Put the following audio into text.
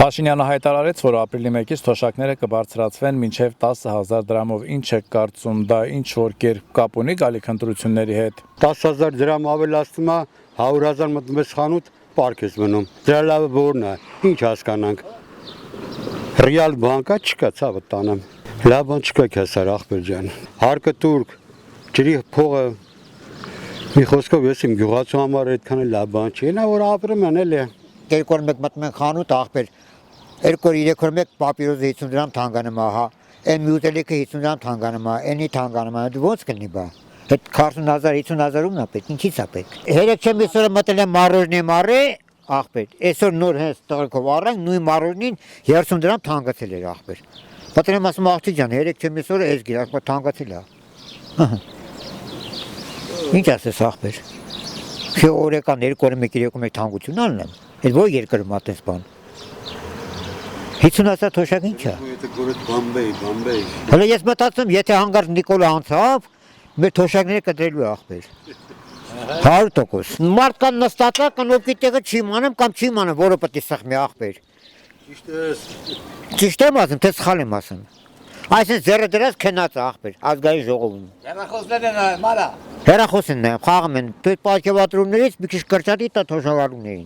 Փաշինյանը հայտարարեց, որ ապրիլի 1-ից թոշակները կբարձրացվեն մինչև 10,000 դրամով։ Ինչ եք կարծում, դա ինչ որ կերպ կապ ունի գալիք ընտրությունների հետ։ 10,000 դրամ ավելացնում է, 100,000 մտնես խանութ պարկ ես մնում։ Դրա լավը որն է, ինչ հասկանանք։ Ռեալ բանկա չկա, ցավը տանեմ։ Լավ բան չկա քեսար ախպեր ջան։ Հարկը турք, ջրի փողը մի խոսքով ես իմ գյուղացու համար այդքան լավ բան չի, նա որ ապրում են էլի։ Երկու օր մեկ մտնում ենք խանութ ախպեր, 2 օր 3 օր մեկ պապիրոզը 50 դրամ թանգանում է, հա, այն մյուտելիքը 50 դրամ թանգանում է, այնի թանգանում է, ոնց կլինի բա։ Այդ 40,000, 50,000 ումն է պետք, ինչի՞ց է պետք։ Երեք չեմ այսօր մտել եմ մարոժնի մարե, ախպեր, այսօր նոր հենց տղերքով առանք նույն մարոժնին 30 դրամ թանկացել էր ախպեր։ Պատրեմ ասում աղջի ջան, երեք չեմ այսօր էս գիրակ թանկացել է։ Ինչ ասես ախպեր։ Չէ օրեկան 2 օրը 1-3 թանկություն անեմ։ Այդ որ երկրում ատես բան։ 50,000 թոշակ ինչ է։ Բամբեյ։ Հələ ես մտածում, եթե հանգարց Նիկոլը անցավ, մեր թոշակները կտրելու ախպեր։ 100%։ Մարդկան նստածա կնոպի տեղը չի մանեմ կամ չի մանեմ, որը պետք է սխմի ախպեր։ Ճիշտ եմ ասում, թե սխալ եմ ասում։ Այսինքն ձեռը դրած քնած ախպեր, ազգային ժողովում։ Հեռախոսներն են, մարա։ Հեռախոսն է, խաղում են, դու այդ պատկերատրումներից մի քիչ կրճատի տա թոշակառուներին։